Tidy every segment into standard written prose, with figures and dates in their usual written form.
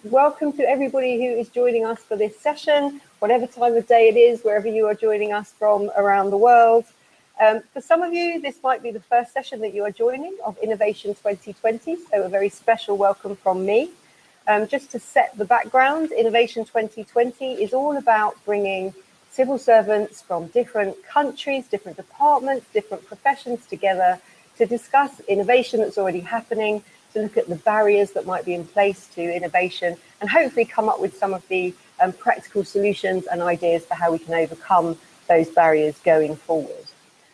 Welcome to everybody who is joining us for this session, whatever time of day it is, wherever you are joining us from around the world. For some of you, this might be the first session that you are joining of Innovation 2020, so a very special welcome from me. Just to set the background, Innovation 2020 is all about bringing civil servants from different countries, different departments, different professions together to discuss innovation that's already happening, to look at the barriers that might be in place to innovation, and hopefully come up with some of the practical solutions and ideas for how we can overcome those barriers going forward.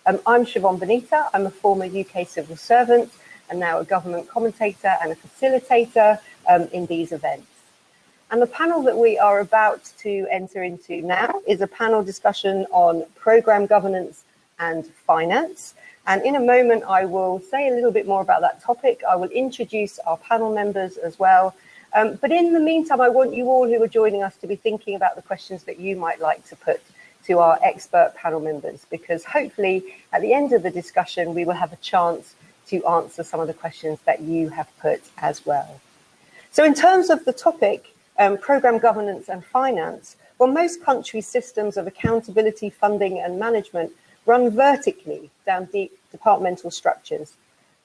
I'm Siobhan Benita. I'm a former UK civil servant and now a government commentator and a facilitator in these events. And the panel that we are about to enter into now is a panel discussion on programme governance and finance. And in a moment, I will say a little bit more about that topic. I will introduce our panel members as well. But in the meantime, I want you all who are joining us to be thinking about the questions that you might like to put to our expert panel members, because hopefully at the end of the discussion, we will have a chance to answer some of the questions that you have put as well. So in terms of the topic, programme governance and finance, well, most countries' systems of accountability, funding and management run vertically down deep departmental structures,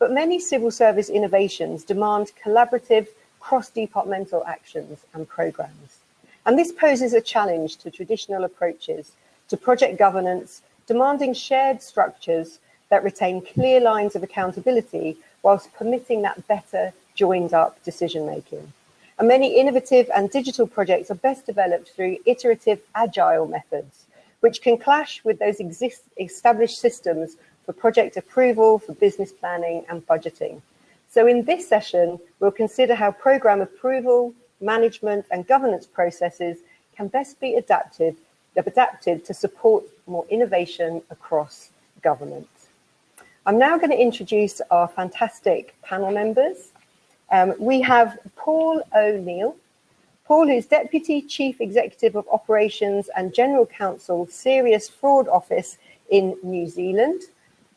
but many civil service innovations demand collaborative cross-departmental actions and programmes. And this poses a challenge to traditional approaches to project governance, demanding shared structures that retain clear lines of accountability whilst permitting that better joined up decision making. And many innovative and digital projects are best developed through iterative Agile methods, which can clash with those established systems for project approval, for business planning and budgeting. So in this session, we'll consider how programme approval, management and governance processes can best be adapted to support more innovation across government. I'm now going to introduce our fantastic panel members. We have Paul O'Neill. Paul is Deputy Chief Executive of Operations and General Counsel, Serious Fraud Office in New Zealand.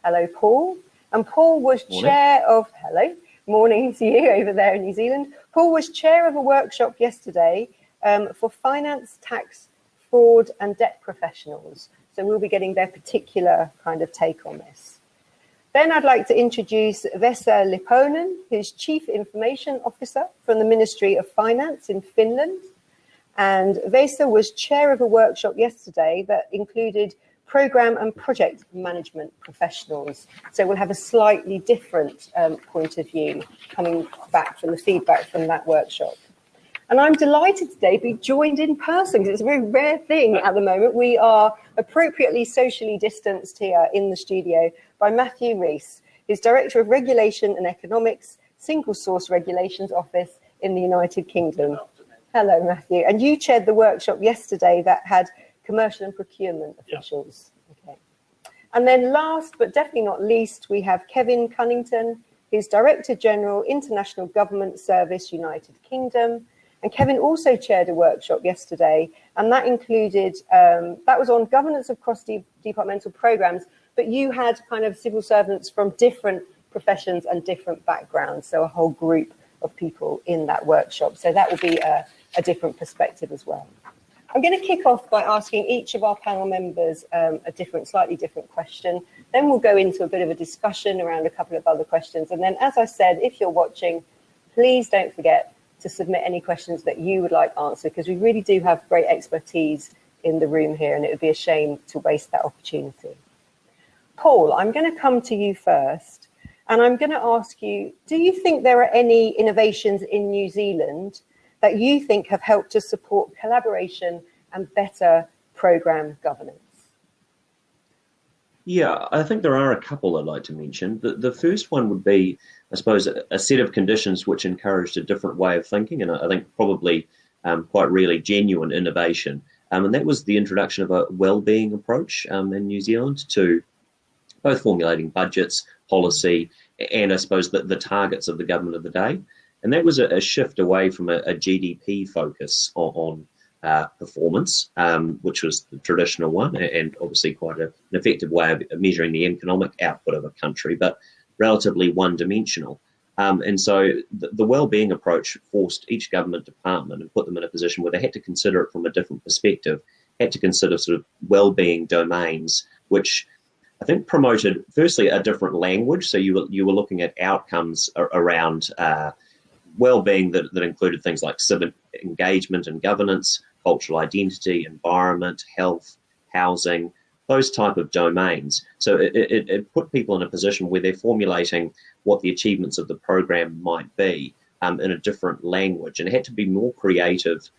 Hello, Paul. And Paul was chair of, morning to you over there in New Zealand. Paul was chair of a workshop yesterday for finance, tax, fraud and debt professionals. So we'll be getting their particular kind of take on this. Then I'd like to introduce Vesa Lipponen, who's Chief Information Officer from the Ministry of Finance in Finland. And Vesa was chair of a workshop yesterday that included programme and project management professionals. So we'll have a slightly different point of view coming back from the feedback from that workshop. And I'm delighted today to be joined in person, because it's a very rare thing at the moment. We are appropriately socially distanced here in the studio by Matthew Rees, who's Director of Regulation and Economics, Single Source Regulations Office in the United Kingdom. Hello, Matthew. And you chaired the workshop yesterday that had commercial and procurement officials. Okay. And then last, but definitely not least, we have Kevin Cunnington, who's Director General, International Government Service, United Kingdom. And Kevin also chaired a workshop yesterday, and that included, that was on governance of cross-departmental programmes, but you had kind of civil servants from different professions and different backgrounds, so a whole group of people in that workshop. So that will be a different perspective as well. I'm going to kick off by asking each of our panel members a slightly different question. Then we'll go into a bit of a discussion around a couple of other questions. And then, as I said, if you're watching, please don't forget to submit any questions that you would like answered, because we really do have great expertise in the room here, and it would be a shame to waste that opportunity. Paul, I'm going to come to you first, and I'm going to ask you, do you think there are any innovations in New Zealand that you think have helped to support collaboration and better programme governance? Yeah, I think there are a couple I'd like to mention. The first one would be, I suppose, a set of conditions which encouraged a different way of thinking, and I think probably quite really genuine innovation. And that was the introduction of a WellBeing Approach in New Zealand to both formulating budgets, policy, and I suppose the targets of the government of the day. And that was a shift away from a GDP focus on performance, which was the traditional one, and obviously quite an effective way of measuring the economic output of a country, but relatively one-dimensional. And so the well-being approach forced each government department and put them in a position where they had to consider it from a different perspective, had to consider sort of well-being domains, which I think promoted, firstly, a different language. So you were looking at outcomes around well-being that included things like civic engagement and governance, cultural identity, environment, health, housing, those type of domains. So it put people in a position where they're formulating what the achievements of the program might be in a different language, and it had to be more creative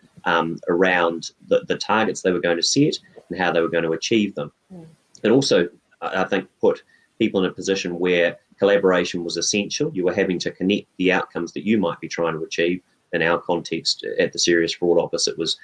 around the targets they were going to set and how they were going to achieve them. It also, I think, put people in a position where collaboration was essential. You were having to connect the outcomes that you might be trying to achieve. In our context at the Serious Fraud Office, it was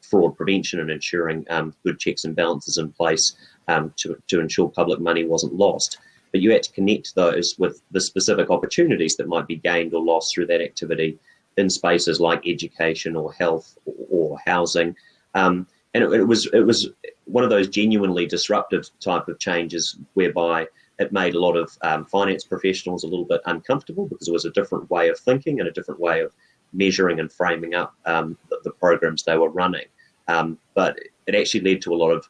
fraud prevention and ensuring good checks and balances in place to ensure public money wasn't lost. But you had to connect those with the specific opportunities that might be gained or lost through that activity in spaces like education or health or housing. And it was one of those genuinely disruptive type of changes whereby it made a lot of finance professionals a little bit uncomfortable because it was a different way of thinking and a different way of measuring and framing up the programs they were running. But it actually led to a lot of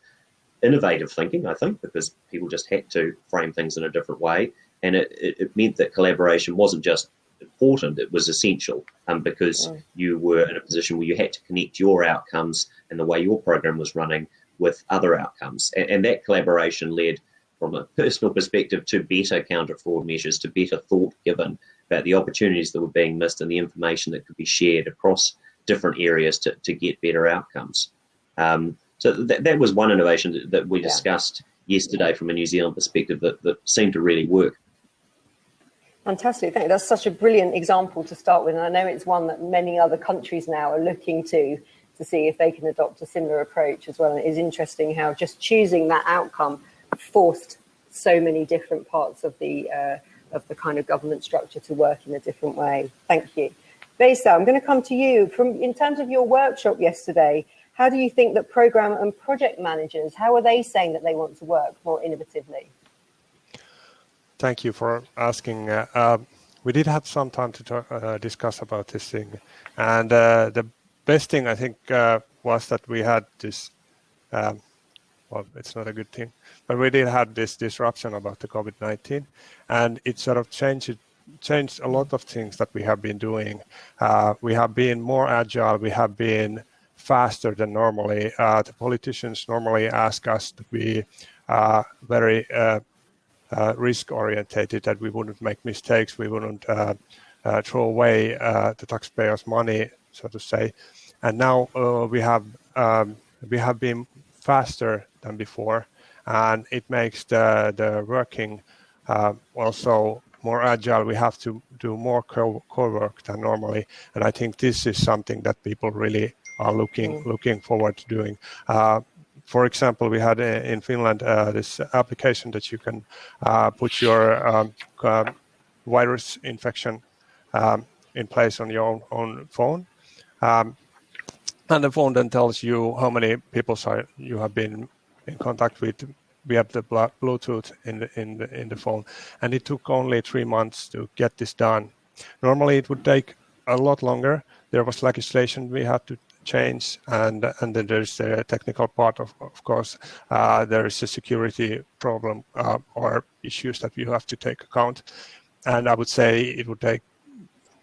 innovative thinking, I think, because people just had to frame things in a different way. And it meant that collaboration wasn't just important, it was essential because you were in a position where you had to connect your outcomes and the way your program was running with other outcomes. And that collaboration led from a personal perspective to better counter-fraud measures, to better thought given about the opportunities that were being missed and the information that could be shared across different areas to get better outcomes. So that was one innovation that we discussed yesterday from a New Zealand perspective that seemed to really work. Fantastic. Thank you. That's such a brilliant example to start with. And I know it's one that many other countries now are looking to see if they can adopt a similar approach as well. And it is interesting how just choosing that outcome forced so many different parts of the kind of government structure to work in a different way. Thank you. Besa, I'm going to come to you. In terms of your workshop yesterday, how do you think that program and project managers, how are they saying that they want to work more innovatively? Thank you for asking. We did have some time to discuss about this thing. And the best thing, I think, was that we had this, well, it's not a good thing, but we did have this disruption about the COVID-19. And it sort of changed a lot of things that we have been doing. We have been more agile. We have been faster than normally. The politicians normally ask us to be very risk-orientated, that we wouldn't make mistakes, we wouldn't throw away the taxpayers' money, so to say. And now we have been faster than before, and it makes the working also more agile. We have to do more co-work than normally, and I think this is something that people really are looking forward to doing. For example, we had in Finland this application that you can put your virus infection in place on your own phone. And the phone then tells you how many people you have been in contact with. We have the Bluetooth in the phone. And it took only 3 months to get this done. Normally, it would take a lot longer. There was legislation we had to change, and then there's the technical part of course. There is a security problem or issues that you have to take account, and I would say it would take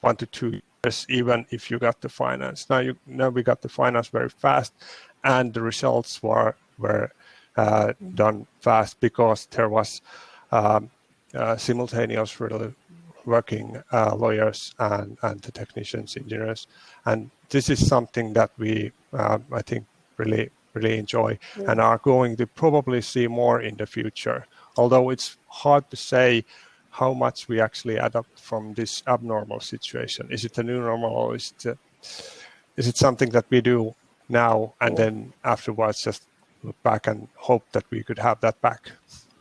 1 to 2 years even if you got the finance. Now we got the finance very fast, and the results were done fast because there was simultaneous really working lawyers and the technicians, engineers, and this is something that we, I think, really enjoy and are going to probably see more in the future. Although it's hard to say how much we actually adapt from this abnormal situation. Is it the new normal, or is it something that we do now and then afterwards just look back and hope that we could have that back?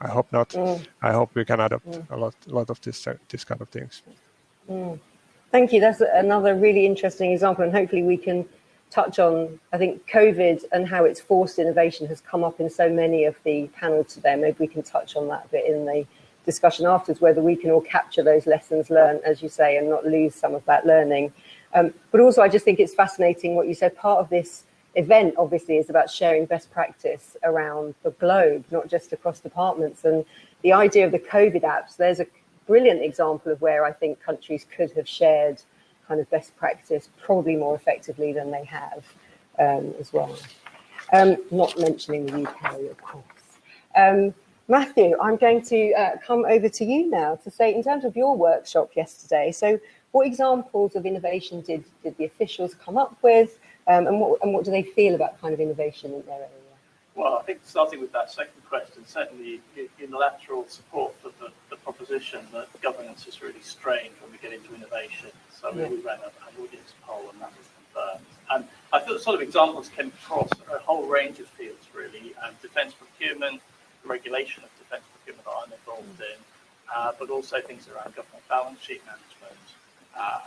I hope not. I hope we can adapt a lot of this kind of things. Thank you. That's another really interesting example, and hopefully we can touch on, I think, COVID and how it's forced innovation has come up in so many of the panels today. Maybe we can touch on that a bit in the discussion afterwards, whether we can all capture those lessons learned, as you say, and not lose some of that learning. But also, I just think it's fascinating what you said. Part of this event, obviously, is about sharing best practice around the globe, not just across departments. And the idea of the COVID apps, there's a brilliant example of where I think countries could have shared kind of best practice probably more effectively than they have as well. Not mentioning the UK, of course. Matthew, I'm going to come over to you now to say, in terms of your workshop yesterday, so what examples of innovation did the officials come up with, and what do they feel about kind of innovation in their area? Well, I think starting with that second question, certainly unilateral support for the proposition that governance is really strained when we get into innovation. So we ran an audience poll and that was confirmed. And I thought sort of examples came across a whole range of fields, really. Defence procurement, the regulation of defence procurement that I'm involved in, but also things around government balance sheet management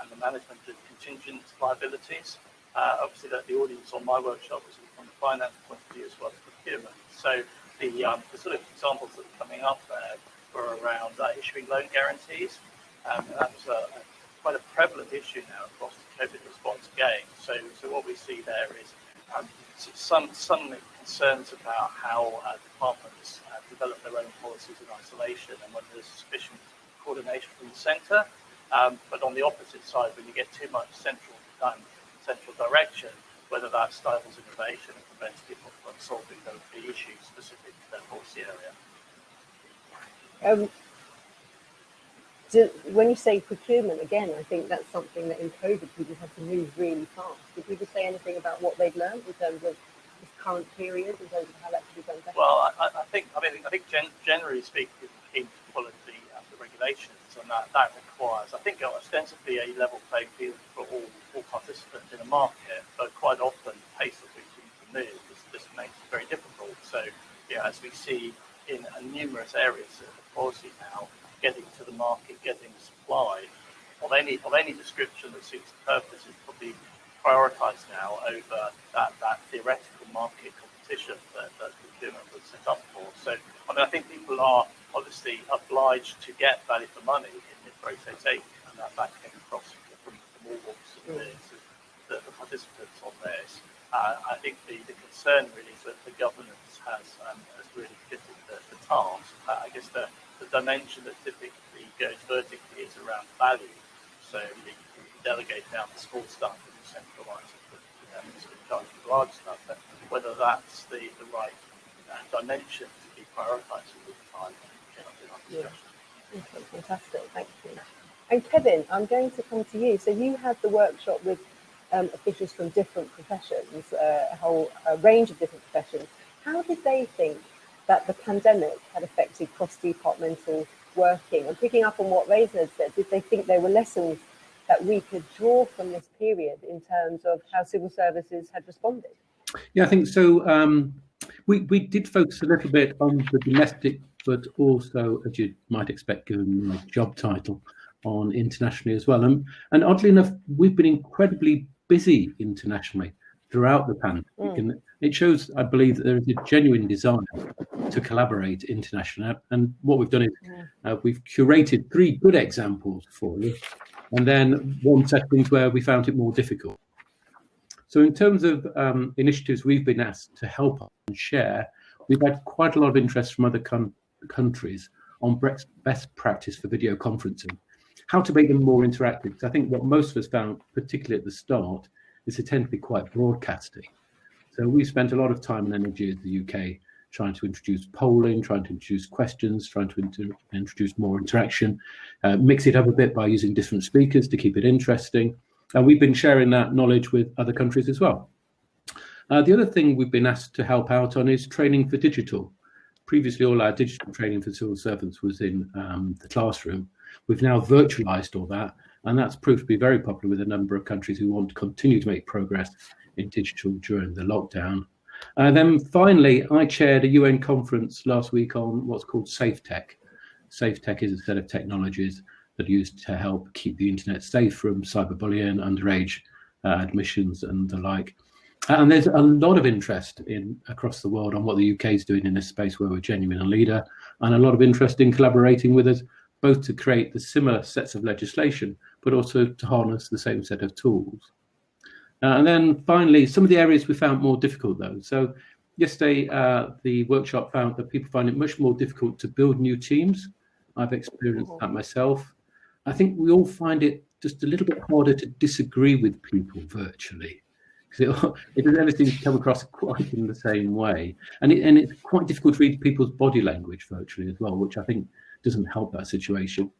and the management of contingent liabilities. Obviously, that the audience on my workshop was from the finance point of view as well as procurement. So the sort of examples that are coming up there were around issuing loan guarantees. That was quite a prevalent issue now across the COVID response game. So what we see there is some concerns about how departments develop their own policies in isolation and whether there's sufficient coordination from the centre. But on the opposite side, when you get too much central direction, whether that stifles innovation and prevents people from solving the issues specific to their policy area. When you say procurement, again, I think that's something that in COVID people had to move really fast. Did people say anything about what they've learned in terms of this current period, in terms of how that could be done better? Well, I think generally speaking, people are keen to follow the regulations, and that requires, I think, ostensibly a level playing field for all participants in a market, but quite often the pace at which things move this makes it very difficult. So, as we see in numerous areas of policy now, getting to the market, getting supply of any description that suits the purpose is probably prioritised now over that theoretical market competition that procurement was set up for. So, I think people are obviously obliged to get value for money in the process 8, and that came across from all walks of the participants on this. I think the concern really is that the governance has really fitted the task. I guess the dimension that typically goes vertically is around value. So you delegate down the small stuff and you centralise it, sort of charge for the large stuff. But whether that's the right dimension to be prioritised all the time, Okay, fantastic, thank you. And Kevin, I'm going to come to you. So you had the workshop with officials from different professions, a whole range of different professions. How did they think that the pandemic had affected cross-departmental working? And picking up on what Reza said, did they think there were lessons that we could draw from this period in terms of how civil services had responded? Yeah, I think so. We did focus a little bit on the domestic, but also, as you might expect, given my job title, on internationally as well. And oddly enough, we've been incredibly busy internationally throughout the pandemic. And it shows, I believe, that there is a genuine desire to collaborate internationally. And what we've done is we've curated 3 good examples for you, and then 1 settings where we found it more difficult. So in terms of initiatives we've been asked to help and share, we've had quite a lot of interest from other countries on best practice for video conferencing, how to make them more interactive. Because I think what most of us found, particularly at the start, is they tend to be quite broadcasting. So we spent a lot of time and energy as the UK trying to introduce polling, trying to introduce questions, trying to introduce more interaction, mix it up a bit by using different speakers to keep it interesting. And we've been sharing that knowledge with other countries as well. The other thing we've been asked to help out on is training for digital. Previously, all our digital training for civil servants was in the classroom. We've now virtualised all that, and that's proved to be very popular with a number of countries who want to continue to make progress in digital during the lockdown. Then finally, I chaired a UN conference last week on what's called Safe Tech. Safe Tech is a set of technologies that are used to help keep the internet safe from cyberbullying, underage admissions and the like. And there's a lot of interest across the world on what the UK is doing in this space where we're genuinely a leader, and a lot of interest in collaborating with us, both to create the similar sets of legislation, but also to harness the same set of tools. And then finally, some of the areas we found more difficult though. So yesterday, the workshop found that people find it much more difficult to build new teams. I've experienced that myself. I think we all find it just a little bit harder to disagree with people virtually, because it doesn't everything come across quite in the same way. And it's quite difficult to read people's body language virtually as well, which I think doesn't help that situation.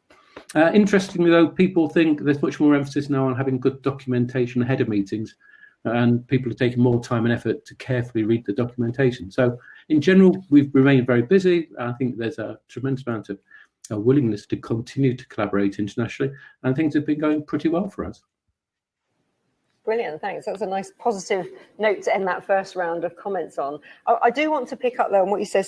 Interestingly, though, people think there's much more emphasis now on having good documentation ahead of meetings, and people are taking more time and effort to carefully read the documentation. So in general, we've remained very busy. I think there's a tremendous amount of willingness to continue to collaborate internationally, and things have been going pretty well for us. Brilliant, thanks. That's a nice positive note to end that first round of comments on. I do want to pick up though on what you said.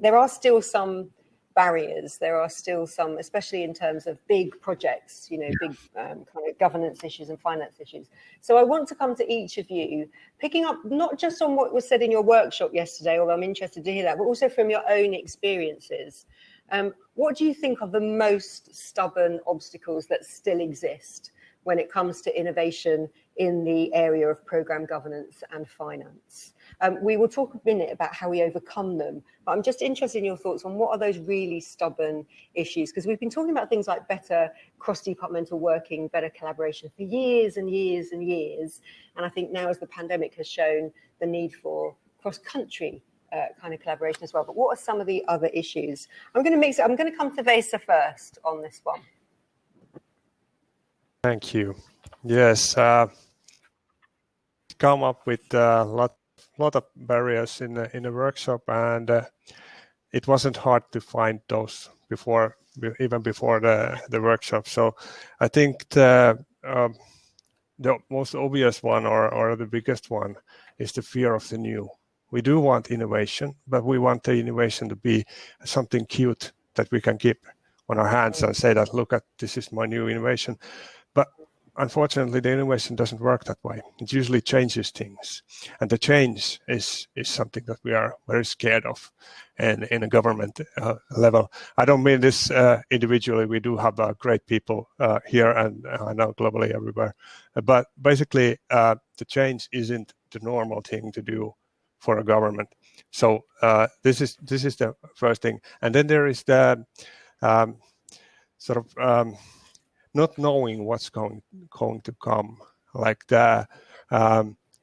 There are still some barriers. There are still some, especially in terms of big projects, big kind of governance issues and finance issues. So I want to come to each of you, picking up not just on what was said in your workshop yesterday, although I'm interested to hear that, but also from your own experiences. What do you think are the most stubborn obstacles that still exist when it comes to innovation in the area of program governance and finance? We will talk a minute about how we overcome them, but I'm just interested in your thoughts on what are those really stubborn issues, because we've been talking about things like better cross-departmental working, better collaboration for years and years and years, and I think now as the pandemic has shown the need for cross-country kind of collaboration as well. But what are some of the other issues? I'm going to mix it. I'm going to come to Vesa first on this one. Thank you. Yes, come up with a lot of barriers in the workshop, and it wasn't hard to find those even before the workshop. So I think the most obvious one or the biggest one is the fear of the new. We do want innovation, but we want the innovation to be something cute that we can keep on our hands and say that, look, this is my new innovation. But unfortunately, the innovation doesn't work that way. It usually changes things. And the change is something that we are very scared of in a government level. I don't mean this individually. We do have great people here and I know globally everywhere. But basically, the change isn't the normal thing to do for a government. So this is the first thing. And then there is the not knowing what's going to come, like the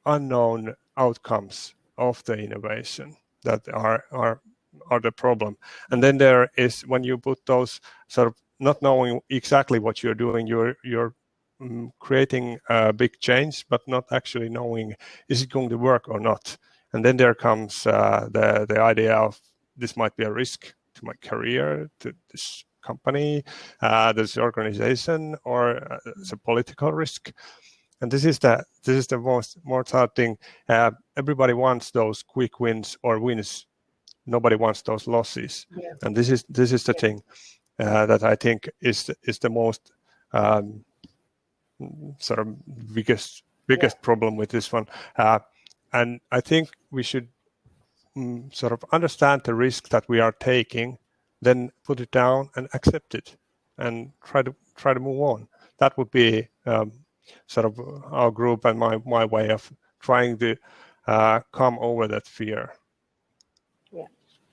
unknown outcomes of the innovation that are the problem. And then there is when you put those sort of not knowing exactly what you're doing, you're creating a big change, but not actually knowing is it going to work or not. And then there comes the idea of this might be a risk to my career, to this company, this organization, or it's a political risk. And this is the most hard thing. Everybody wants those quick wins or wins. Nobody wants those losses. Yeah. And this is the thing that I think is the most sort of biggest problem with this one. And I think we should sort of understand the risk that we are taking, then put it down and accept it, and try to move on. That would be sort of our group and my way of trying to come over that fear. Yeah,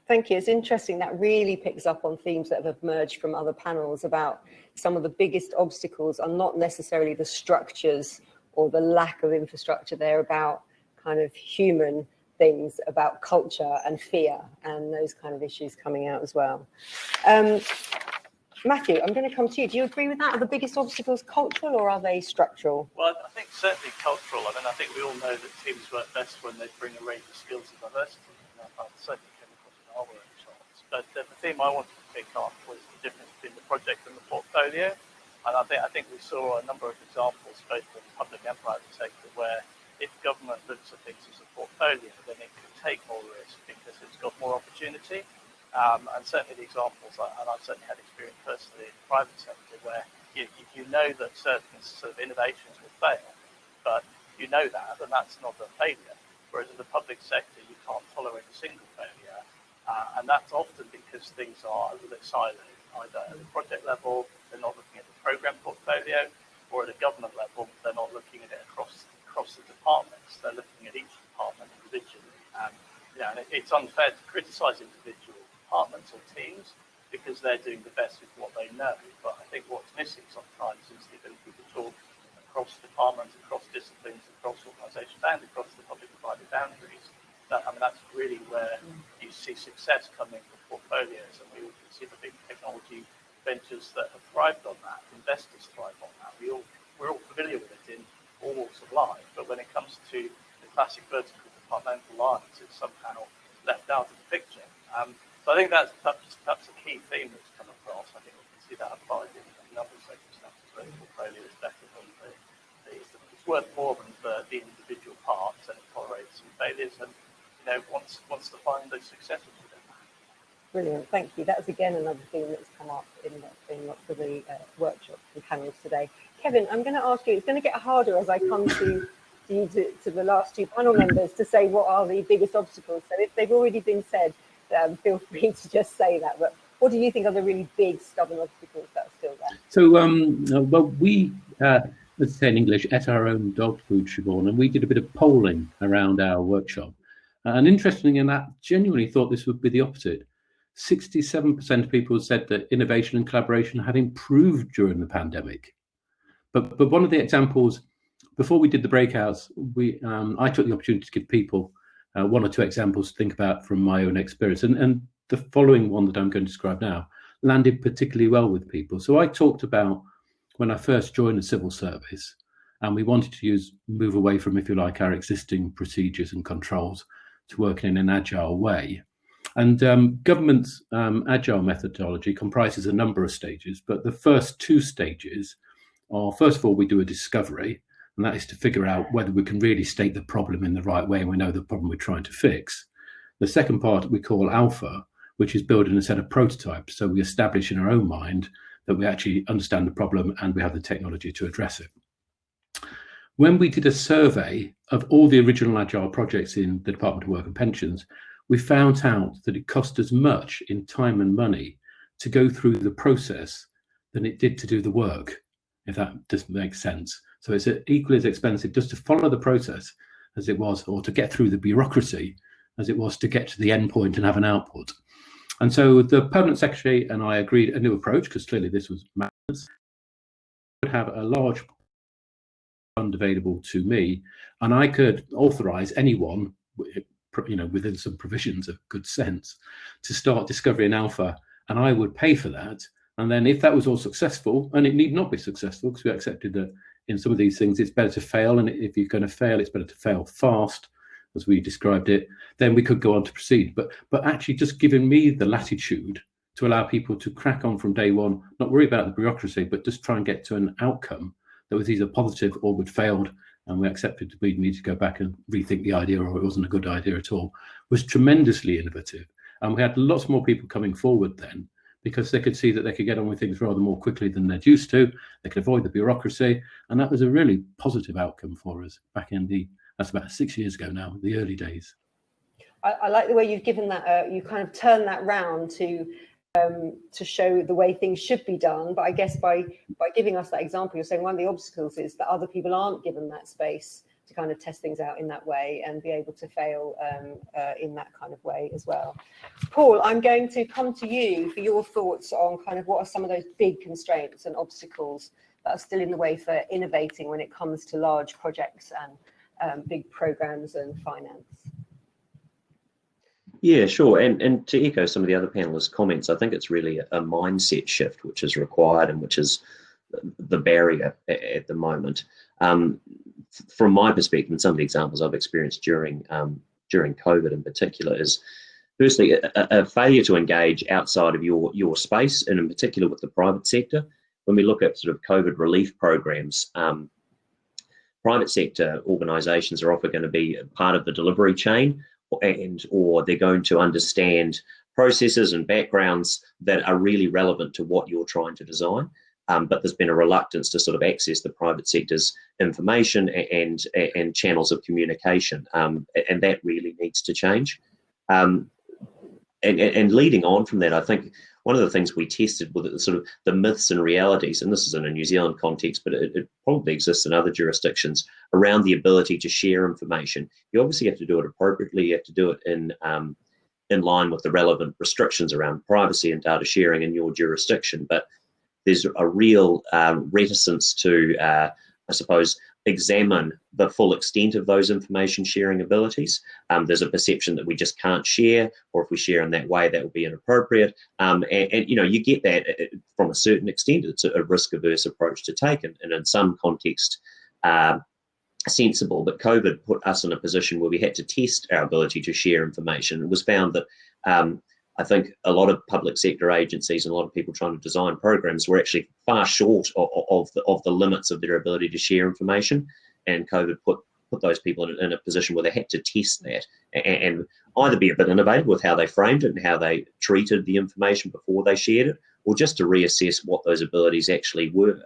thank you. It's interesting. That really picks up on themes that have emerged from other panels about some of the biggest obstacles are not necessarily the structures or the lack of infrastructure. They're about kind of human things, about culture and fear and those kind of issues coming out as well. Matthew, I'm going to come to you. Do you agree with that? Are the biggest obstacles cultural or are they structural? Well, I think certainly cultural. I mean, I think we all know that teams work best when they bring a range of skills and diversity. And I certainly came across in our workshops. But the theme I wanted to pick up was the difference between the project and the portfolio. And I think we saw a number of examples, both in the public and private sector, where if government looks at things as a portfolio, then it can take more risk because it's got more opportunity. And certainly the examples, and I've certainly had experience personally in the private sector, where you know that certain sort of innovations will fail, but you know that, then that's not a failure. Whereas in the public sector, you can't tolerate a single failure. And that's often because things are a little bit siloed, either at the project level, they're not looking at the program portfolio, or at a government level, they're not looking at it across the departments. They're looking at each department individually. And and it's unfair to criticise individual departments or teams because they're doing the best with what they know. But I think what's missing sometimes is the ability to talk across departments, across disciplines, across organisations, and across the public-private boundaries. That's really where you see success coming with portfolios, and we all can see the big technology ventures that have thrived on that. Investors thrive on that. We're all familiar with it in all walks of life, but when it comes to the classic vertical departmental lines, it's somehow left out of the picture. So I think that's perhaps a key theme that's come across. I think we can see that applied in other circumstances where the portfolio is better than it's worth more than the individual parts, and it tolerates some failures, and wants to find those successes with it. Brilliant, thank you. That was again another theme that's come up in lots of the workshops and panels today. Kevin, I'm going to ask you, it's going to get harder as I come to the last two panel members to say what are the biggest obstacles. So if they've already been said, feel free to just say that. But what do you think are the really big stubborn obstacles that are still there? So, we, let's say in English, ate our own dog food, Siobhan, and we did a bit of polling around our workshop. And interestingly enough, genuinely thought this would be the opposite. 67% of people said that innovation and collaboration had improved during the pandemic. But one of the examples, before we did the breakouts, I took the opportunity to give people one or two examples to think about from my own experience. And the following one that I'm going to describe now landed particularly well with people. So I talked about when I first joined the civil service, and we wanted to move away from, if you like, our existing procedures and controls to working in an agile way. And government's agile methodology comprises a number of stages, but the first two stages are, first of all, we do a discovery, and that is to figure out whether we can really state the problem in the right way and we know the problem we're trying to fix. The second part we call alpha, which is building a set of prototypes. So we establish in our own mind that we actually understand the problem and we have the technology to address it. When we did a survey of all the original Agile projects in the Department of Work and Pensions, we found out that it cost as much in time and money to go through the process than it did to do the work, if that doesn't make sense. So it's equally as expensive just to follow the process as it was, or to get through the bureaucracy as it was to get to the end point and have an output. And so the Permanent Secretary and I agreed a new approach, because clearly this was madness. Would have a large fund available to me, and I could authorize anyone, within some provisions of good sense, to start discovery in alpha, and I would pay for that. And then if that was all successful, and it need not be successful, because we accepted that in some of these things it's better to fail, and if you're going to fail, it's better to fail fast, as we described it, then we could go on to proceed. But actually just giving me the latitude to allow people to crack on from day one, not worry about the bureaucracy, but just try and get to an outcome that was either positive or would failed, and we accepted we need to go back and rethink the idea, or it wasn't a good idea at all, was tremendously innovative. And we had lots more people coming forward then, because they could see that they could get on with things rather more quickly than they're used to. They could avoid the bureaucracy, and that was a really positive outcome for us back in that's about 6 years ago now, the early days. I like the way you've given that, you kind of turn that round to show the way things should be done. But I guess by giving us that example, you're saying one of the obstacles is that other people aren't given that space to kind of test things out in that way and be able to fail in that kind of way as well. Paul, I'm going to come to you for your thoughts on kind of what are some of those big constraints and obstacles that are still in the way for innovating when it comes to large projects and big programs and finance. Yeah, sure. And to echo some of the other panelists' comments, I think it's really a mindset shift which is required and which is the barrier at the moment. From my perspective, and some of the examples I've experienced during COVID in particular is, firstly, a failure to engage outside of your space, and in particular with the private sector. When we look at sort of COVID relief programs, private sector organisations are often going to be part of the delivery chain, or they're going to understand processes and backgrounds that are really relevant to what you're trying to design. but there's been a reluctance to sort of access the private sector's information and channels of communication, and that really needs to change. And leading on from that, I think one of the things we tested with sort of the myths and realities, and this is in a New Zealand context, but it probably exists in other jurisdictions, around the ability to share information. You obviously have to do it appropriately. You have to do it in line with the relevant restrictions around privacy and data sharing in your jurisdiction. But there's a real reticence to, I suppose, examine the full extent of those information sharing abilities. There's a perception that we just can't share, or if we share in that way, that will be inappropriate. And you know, you get that from a certain extent. It's a risk-averse approach to take, and in some context, sensible. But COVID put us in a position where we had to test our ability to share information. It was found that I think a lot of public sector agencies and a lot of people trying to design programs were actually far short of the limits of their ability to share information, and COVID put those people in a position where they had to test that and either be a bit innovative with how they framed it and how they treated the information before they shared it, or just to reassess what those abilities actually were.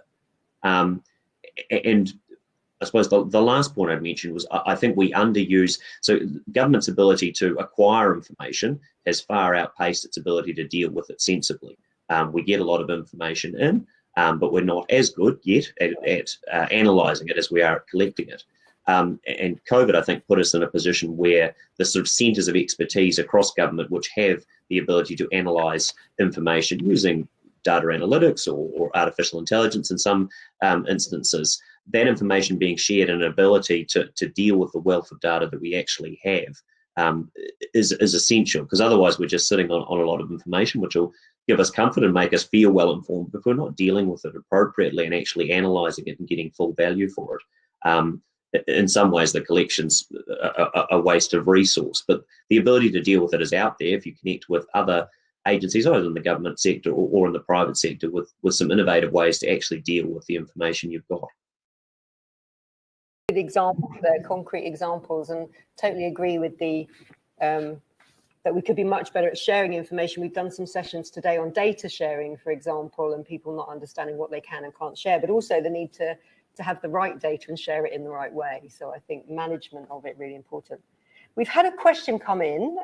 And I suppose the last point I'd mention was I think we underuse, so government's ability to acquire information has far outpaced its ability to deal with it sensibly. We get a lot of information in, but we're not as good yet at analysing it as we are at collecting it. And COVID, I think, put us in a position where the sort of centres of expertise across government, which have the ability to analyse information using data analytics or artificial intelligence in some instances, that information being shared and an ability to deal with the wealth of data that we actually have is essential, because otherwise we're just sitting on a lot of information which will give us comfort and make us feel well informed, but if we're not dealing with it appropriately and actually analysing it and getting full value for it. In some ways the collection's a waste of resource, but the ability to deal with it is out there if you connect with other agencies, either in the government sector or in the private sector, with some innovative ways to actually deal with the information you've got. Examples there, concrete examples, and totally agree with the that we could be much better at sharing information. We've done some sessions today on data sharing, for example, and people not understanding what they can and can't share, but also the need to have the right data and share it in the right way. So I think management of it really important. We've had a question come in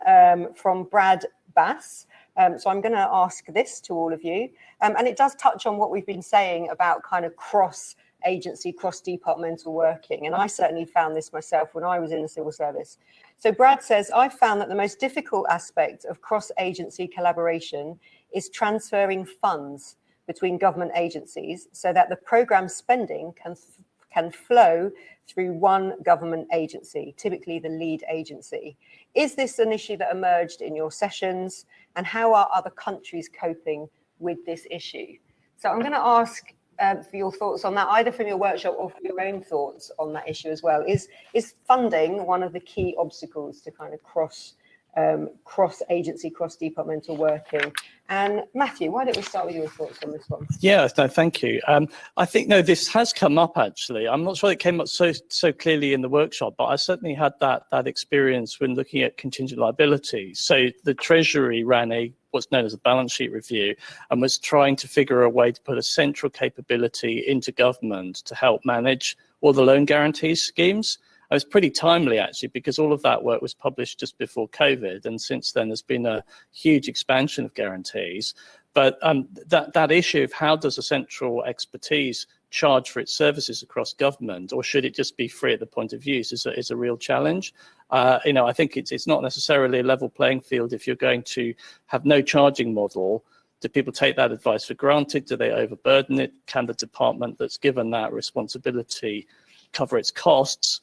from Brad Bass. So I'm going to ask this to all of you, and it does touch on what we've been saying about kind of cross-agency, cross-departmental working, and I certainly found this myself when I was in the civil service. So Brad says, I found that the most difficult aspect of cross-agency collaboration is transferring funds between government agencies so that the programme spending can flow through one government agency, typically the lead agency. Is this an issue that emerged in your sessions, and how are other countries coping with this issue? So I'm going to ask for your thoughts on that, either from your workshop or from your own thoughts on that issue as well. Is funding one of the key obstacles to kind of cross-agency, cross-departmental working? And Matthew, why don't we start with your thoughts on this one? Yeah, no, thank you. I think, no, this has come up actually. I'm not sure it came up so clearly in the workshop, but I certainly had that experience when looking at contingent liabilities. So the Treasury ran what's known as a balance sheet review and was trying to figure a way to put a central capability into government to help manage all the loan guarantee schemes. It was pretty timely, actually, because all of that work was published just before COVID, and since then there's been a huge expansion of guarantees. But that issue of how does a central expertise charge for its services across government, or should it just be free at the point of use, is a real challenge. You know, I think it's not necessarily a level playing field if you're going to have no charging model. Do people take that advice for granted? Do they overburden it? Can the department that's given that responsibility cover its costs?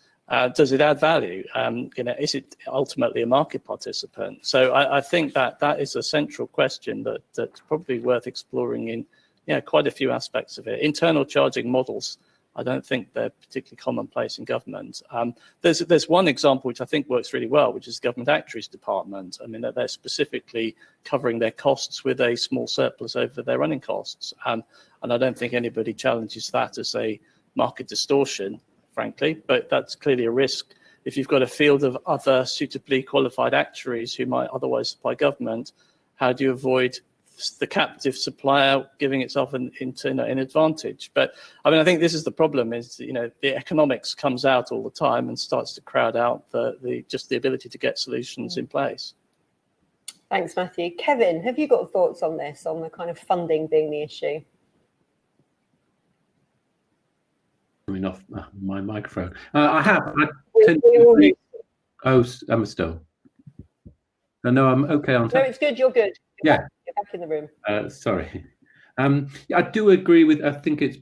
Does it add value? You know, is it ultimately a market participant? So I think that is a central question that's probably worth exploring in quite a few aspects of it. Internal charging models, I don't think they're particularly commonplace in government. There's one example which I think works really well, which is Government Actuaries Department. I mean, they're specifically covering their costs with a small surplus over their running costs. And I don't think anybody challenges that as a market distortion, frankly, but that's clearly a risk. If you've got a field of other suitably qualified actuaries who might otherwise supply government, how do you avoid the captive supplier giving itself an advantage. But I mean, I think this is the problem: is the economics comes out all the time and starts to crowd out the ability to get solutions in place. Thanks, Matthew. Kevin, have you got thoughts on this, on the kind of funding being the issue? Coming off my microphone. I I'm still. No, I'm okay on time. No, it's good. You're good. Yeah. You're back in the room. Sorry. I do agree with, I think it's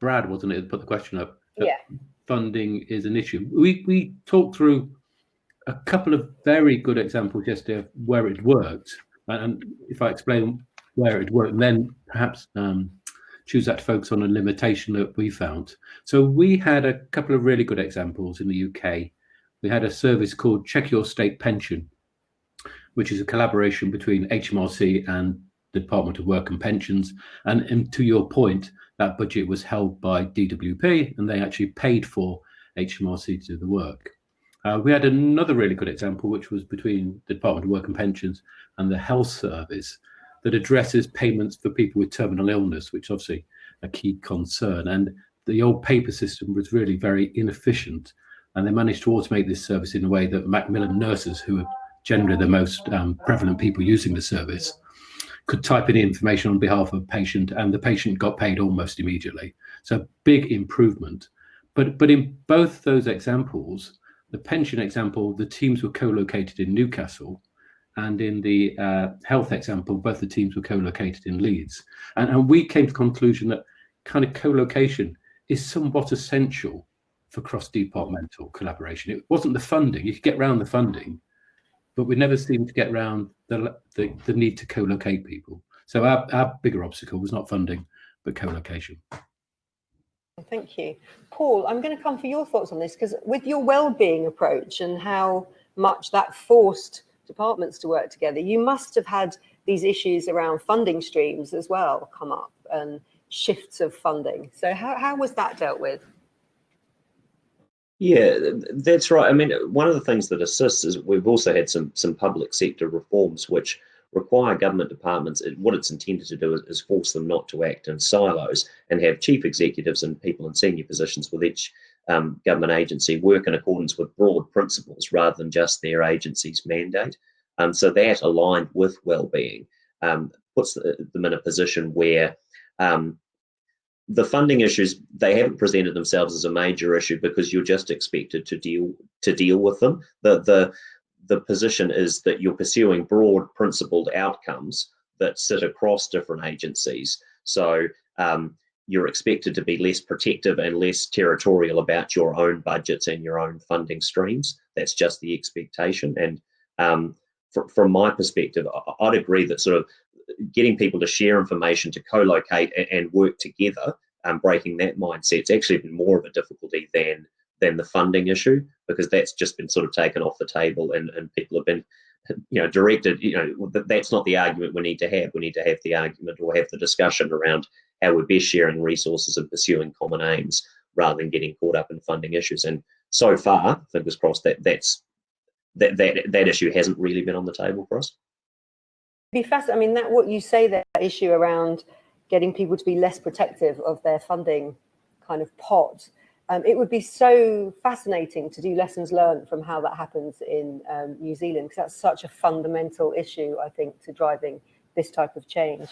Brad, wasn't it, that put the question up? Yeah. Funding is an issue. We talked through a couple of very good examples yesterday of where it worked. And if I explain where it worked, then perhaps choose that to focus on a limitation that we found. So we had a couple of really good examples in the UK. We had a service called Check Your State Pension, which is a collaboration between HMRC and the Department of Work and Pensions. And to your point, that budget was held by DWP, and they actually paid for HMRC to do the work. We had another really good example, which was between the Department of Work and Pensions and the Health Service, that addresses payments for people with terminal illness, which is obviously a key concern. And the old paper system was really very inefficient, and they managed to automate this service in a way that Macmillan nurses, who are generally the most prevalent people using the service, could type in information on behalf of a patient, and the patient got paid almost immediately. So big improvement. But in both those examples, the pension example, the teams were co-located in Newcastle, and in the health example, both the teams were co-located in Leeds. And we came to the conclusion that kind of co-location is somewhat essential for cross-departmental collaboration. It wasn't the funding. You could get around the funding, but we never seemed to get around the need to co-locate people. So our bigger obstacle was not funding, but co-location. Thank you. Paul, I'm going to come for your thoughts on this, because with your well-being approach and how much that forced departments to work together, you must have had these issues around funding streams as well come up, and shifts of funding. So how was that dealt with? Yeah, that's right. I mean, one of the things that assists is we've also had some public sector reforms which require government departments, what it's intended to do is force them not to act in silos and have chief executives and people in senior positions with each government agency work in accordance with broad principles rather than just their agency's mandate. So that, aligned with wellbeing, puts them in a position where the funding issues, they haven't presented themselves as a major issue because you're just expected to deal with them. The position is that you're pursuing broad principled outcomes that sit across different agencies. So you're expected to be less protective and less territorial about your own budgets and your own funding streams. That's just the expectation. And from my perspective, I'd agree that sort of getting people to share information, to co-locate and work together, breaking that mindset's actually been more of a difficulty than the funding issue, because that's just been sort of taken off the table, and people have been directed, that's not the argument we need to have. We need to have the argument, or have the discussion around how we're best sharing resources and pursuing common aims, rather than getting caught up in funding issues. And so far, fingers crossed, that issue hasn't really been on the table for us. Be fascinating. I mean, that what you say, that issue around getting people to be less protective of their funding kind of pot. It would be so fascinating to do lessons learned from how that happens in New Zealand, because that's such a fundamental issue, I think, to driving this type of change.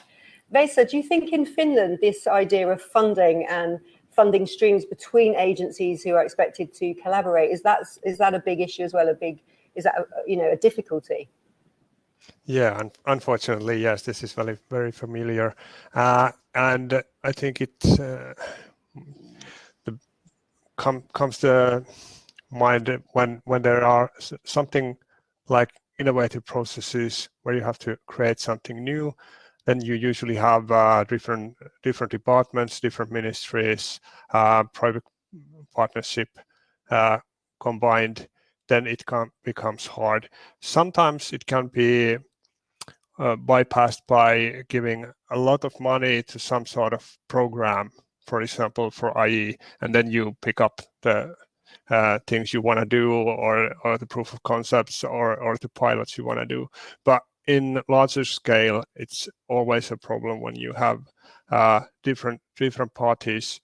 Vesa, do you think in Finland this idea of funding and funding streams between agencies who are expected to collaborate, is that a big issue as well? Is that a difficulty? Yeah, unfortunately, yes, this is very, very familiar, and I think it comes to mind when there are something like innovative processes where you have to create something new. Then you usually have different departments, different ministries, private partnership combined. Then it becomes hard. Sometimes it can be bypassed by giving a lot of money to some sort of program, for example, for IE, and then you pick up the things you want to do, or the proof of concepts, or the pilots you want to do. But in larger scale, it's always a problem when you have different parties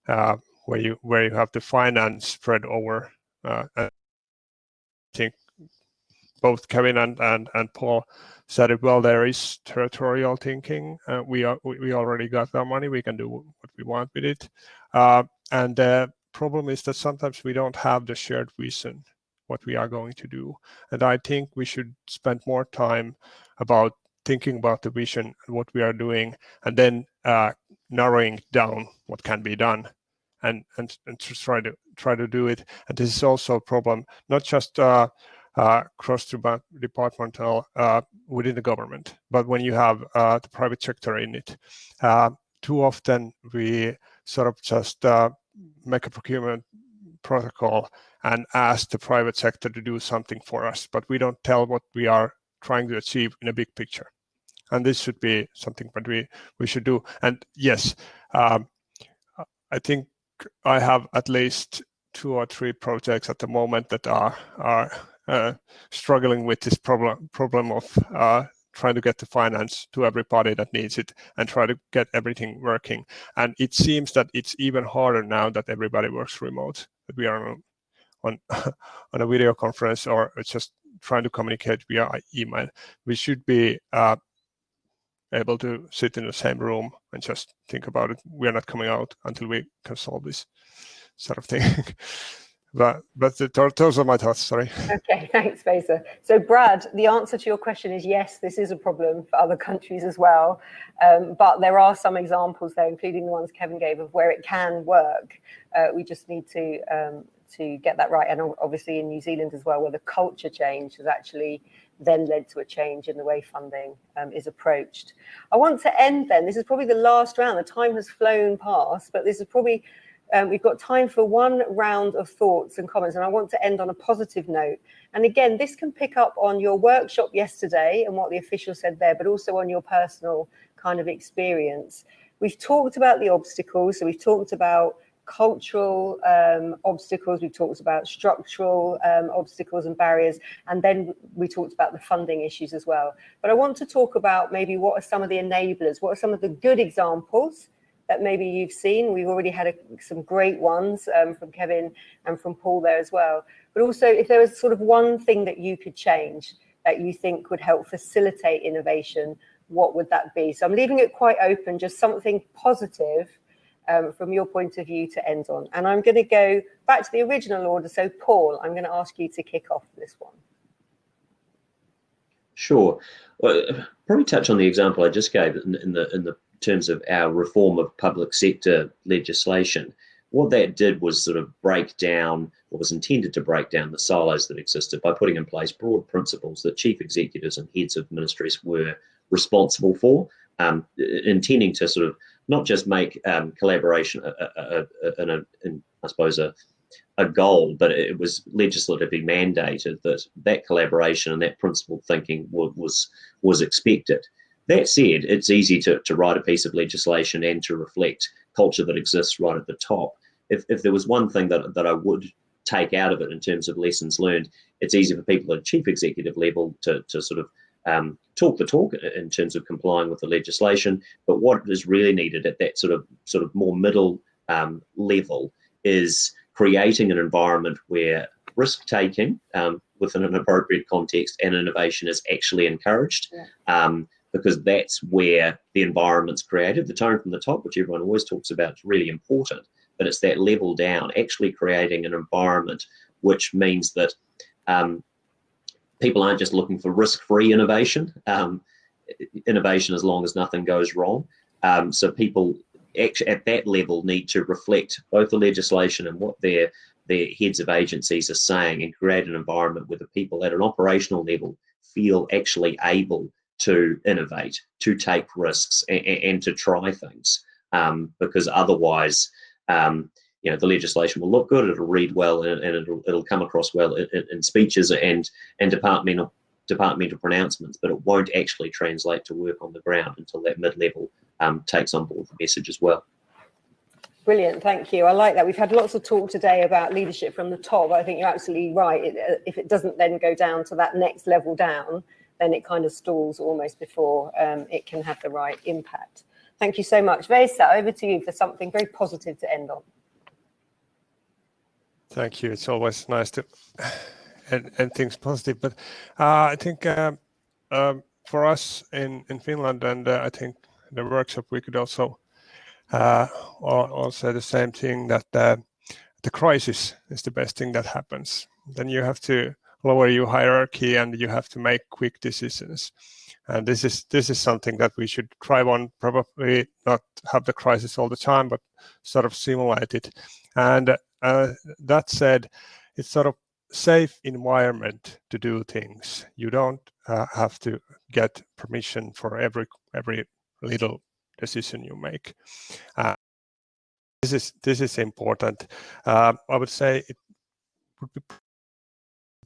where you have the finance spread over. I think both Kevin and Paul said it well. There is territorial thinking. We already got our money. We can do what we want with it. And the problem is that sometimes we don't have the shared vision what we are going to do. And I think we should spend more time about thinking about the vision and what we are doing, and then narrowing down what can be done, and to try to do it. And this is also a problem, not just cross-departmental within the government, but when you have the private sector in it. Too often we sort of just make a procurement protocol and ask the private sector to do something for us, but we don't tell what we are trying to achieve in a big picture. And this should be something that we should do. And yes, I think I have at least 2 or 3 projects at the moment that are struggling with this problem of trying to get the finance to every party that needs it and try to get everything working. And it seems that it's even harder now that everybody works remote, that we are on a video conference or just trying to communicate via email. We should be able to sit in the same room and just think about it. We are not coming out until we can solve this sort of thing. but those are my thoughts. Sorry. Okay, thanks, Faisal. So Brad, the answer to your question is yes, this is a problem for other countries as well. But there are some examples there, including the ones Kevin gave, of where it can work. We just need to get that right. And obviously in New Zealand as well, where the culture change has actually then led to a change in the way funding is approached. I want to end then. This is probably the last round. The time has flown past, but this is probably, we've got time for one round of thoughts and comments, and I want to end on a positive note. And again, this can pick up on your workshop yesterday and what the official said there, but also on your personal kind of experience. We've talked about the obstacles, so we've talked about cultural obstacles, we've talked about structural obstacles and barriers, and then we talked about the funding issues as well. But I want to talk about maybe what are some of the enablers, what are some of the good examples that maybe you've seen. We've already had some great ones from Kevin and from Paul there as well. But also if there was sort of one thing that you could change that you think would help facilitate innovation, what would that be? So I'm leaving it quite open, just something positive from your point of view to end on. And I'm going to go back to the original order. So Paul, I'm going to ask you to kick off this one. Sure. Well, probably touch on the example I just gave in the terms of our reform of public sector legislation. What that did was sort of break down, or was intended to break down, the silos that existed by putting in place broad principles that chief executives and heads of ministries were responsible for, intending to sort of not just make collaboration I suppose a goal, but it was legislatively mandated that collaboration and that principled thinking was expected. That said, it's easy to write a piece of legislation and to reflect culture that exists right at the top. If there was one thing that I would take out of it in terms of lessons learned, it's easy for people at a chief executive level to sort of talk the talk in terms of complying with the legislation. But what is really needed at that sort of more middle level is creating an environment where risk-taking within an appropriate context and innovation is actually encouraged. Yeah. Because that's where the environment's created. The tone from the top, which everyone always talks about, is really important, but it's that level down, actually creating an environment which means that people aren't just looking for risk-free innovation, innovation as long as nothing goes wrong. So people actually at that level need to reflect both the legislation and what their heads of agencies are saying, and create an environment where the people at an operational level feel actually able to innovate, to take risks, and to try things, because otherwise, the legislation will look good, it'll read well, and it'll come across well in speeches and departmental pronouncements, but it won't actually translate to work on the ground until that mid-level takes on board the message as well. Brilliant, thank you. I like that. We've had lots of talk today about leadership from the top. I think you're absolutely right. If it doesn't then go down to that next level down, then it kind of stalls almost before it can have the right impact. Thank you so much. Vesa, over to you for something very positive to end on. Thank you. It's always nice to end things positive. But I think for us in Finland, and I think the workshop, we could also say the same thing, that the crisis is the best thing that happens. Then you have to lower your hierarchy and you have to make quick decisions. And this is something that we should try on, probably not have the crisis all the time, but sort of simulate it. And that said, it's sort of safe environment to do things. You don't have to get permission for every little decision you make. This is important. I would say it would be the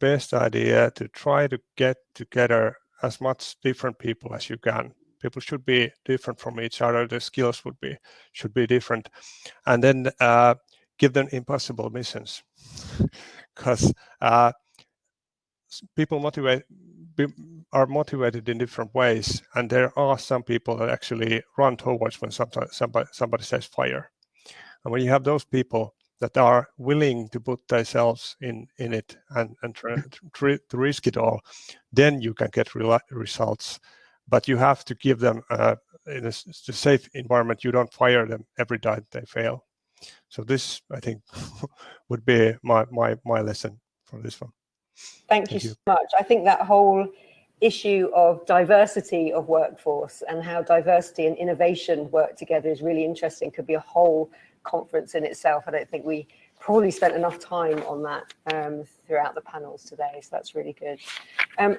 best idea to try to get together as much different people as you can. People should be different from each other. The skills should be different, and then give them impossible missions, because people are motivated in different ways, and there are some people that actually run towards when somebody says fire. And when you have those people that are willing to put themselves in it and to risk it all, then you can get results. But you have to give them in a safe environment. You don't fire them every time they fail. So this, I think, would be my lesson for this one. Thank you so much. I think that whole issue of diversity of workforce and how diversity and innovation work together is really interesting. Could be a whole conference in itself. I don't think we probably spent enough time on that throughout the panels today, so that's really good.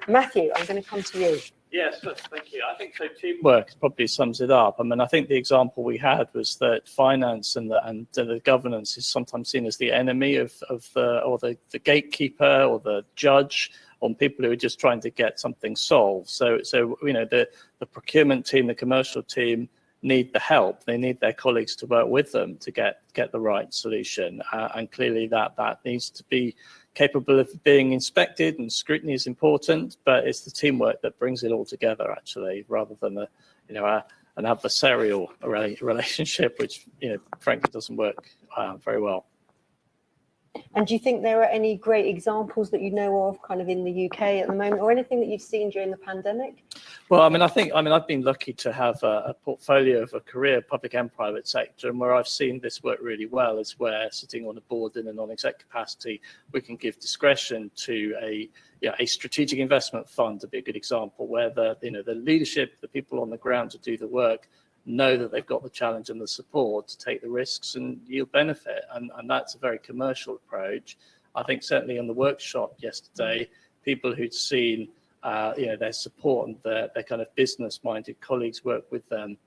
Matthew, I'm going to come to you. Yes, thank you. I think so. Teamwork probably sums it up. I mean, I think the example we had was that finance and the governance is sometimes seen as the enemy of the gatekeeper or the judge on people who are just trying to get something solved. So you know, the procurement team, the commercial team need the help. They need their colleagues to work with them to get the right solution. And clearly that needs to be capable of being inspected, and scrutiny is important, but it's the teamwork that brings it all together, actually, rather than an adversarial relationship, which, you know, frankly doesn't work very well. And do you think there are any great examples that you know of kind of in the UK at the moment, or anything that you've seen during the pandemic? Well, I've been lucky to have a portfolio of a career, public and private sector, and where I've seen this work really well is where, sitting on a board in a non-exec capacity, we can give discretion to a strategic investment fund, to be a good example, where the leadership, the people on the ground to do the work, know that they've got the challenge and the support to take the risks and yield benefit. And that's a very commercial approach. I think certainly in the workshop yesterday, people who'd seen their support and their kind of business-minded colleagues work with them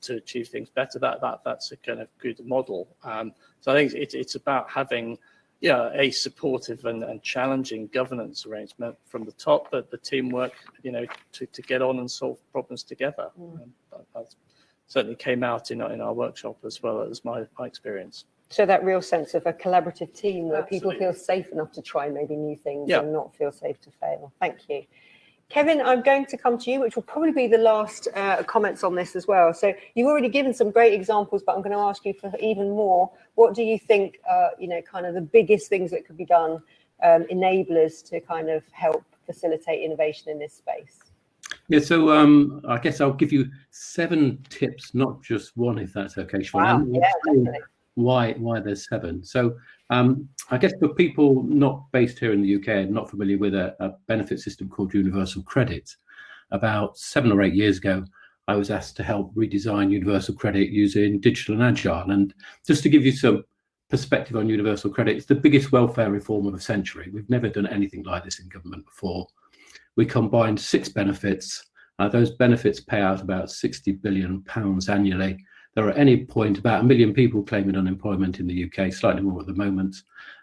to achieve things better, that's a kind of good model. So I think it's about having a supportive and challenging governance arrangement from the top, but the teamwork, to get on and solve problems together. That certainly came out in our workshop as well as my experience. So that real sense of a collaborative team where people feel safe enough to try maybe new things and not feel safe to fail. Thank you. Kevin, I'm going to come to you, which will probably be the last comments on this as well. So you've already given some great examples, but I'm going to ask you for even more. What do you think, kind of the biggest things that could be done, enablers to kind of help facilitate innovation in this space? Yeah, so I guess I'll give you 7 tips, not just one, if that's okay. Wow, yeah, definitely. Why there's 7. So I guess for people not based here in the UK and not familiar with a benefit system called Universal Credit, about 7 or 8 years ago, I was asked to help redesign Universal Credit using digital and Agile. And just to give you some perspective on Universal Credit, it's the biggest welfare reform of a century. We've never done anything like this in government before. We combined 6 benefits. Those benefits pay out about £60 billion annually. There are at any point about 1 million people claiming unemployment in the UK, slightly more at the moment.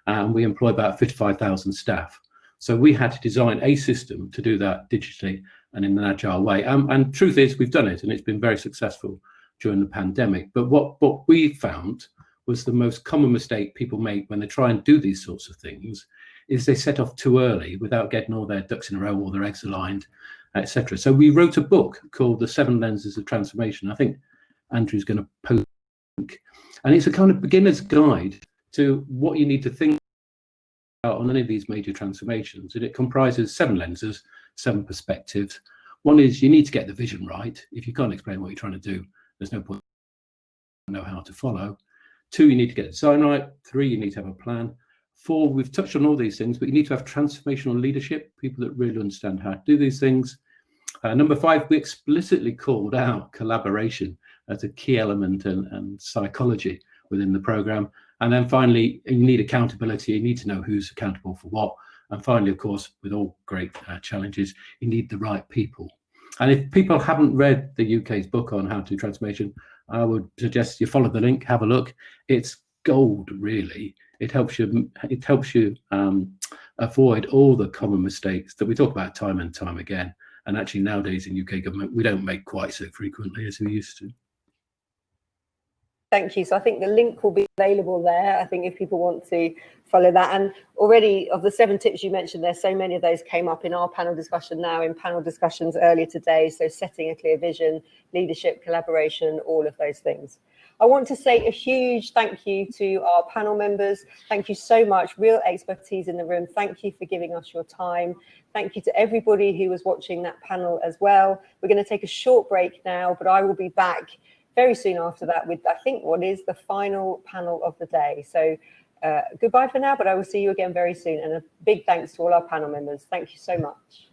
And we employ about 55,000 staff. So we had to design a system to do that digitally and in an agile way. And truth is, we've done it, and it's been very successful during the pandemic. But what we found was the most common mistake people make when they try and do these sorts of things is they set off too early without getting all their ducks in a row or their eggs aligned. etc. So we wrote a book called The 7 Lenses of Transformation. I think Andrew's going to post a link. And it's a kind of beginner's guide to what you need to think about on any of these major transformations. And it comprises 7 lenses, 7 perspectives. One is you need to get the vision right. If you can't explain what you're trying to do, there's no point in know how to follow. 2, you need to get the design right. 3, you need to have a plan. 4, we've touched on all these things, but you need to have transformational leadership, people that really understand how to do these things. Number 5, we explicitly called out collaboration as a key element and psychology within the program. And then finally, you need accountability. You need to know who's accountable for what. And finally, of course, with all great challenges, you need the right people. And if people haven't read the UK's book on how to do transformation, I would suggest you follow the link, have a look. It's gold, really. It helps you avoid all the common mistakes that we talk about time and time again. And actually nowadays in UK government, we don't make quite so frequently as we used to. Thank you. So I think the link will be available there. I think if people want to follow that. And already of the 7 tips you mentioned there, so many of those came up in our panel discussion now, in panel discussions earlier today. So setting a clear vision, leadership, collaboration, all of those things. I want to say a huge thank you to our panel members. Thank you so much. Real expertise in the room. Thank you for giving us your time. Thank you to everybody who was watching that panel as well. We're going to take a short break now, but I will be back very soon after that with, I think, what is the final panel of the day. So goodbye for now, but I will see you again very soon. And a big thanks to all our panel members. Thank you so much.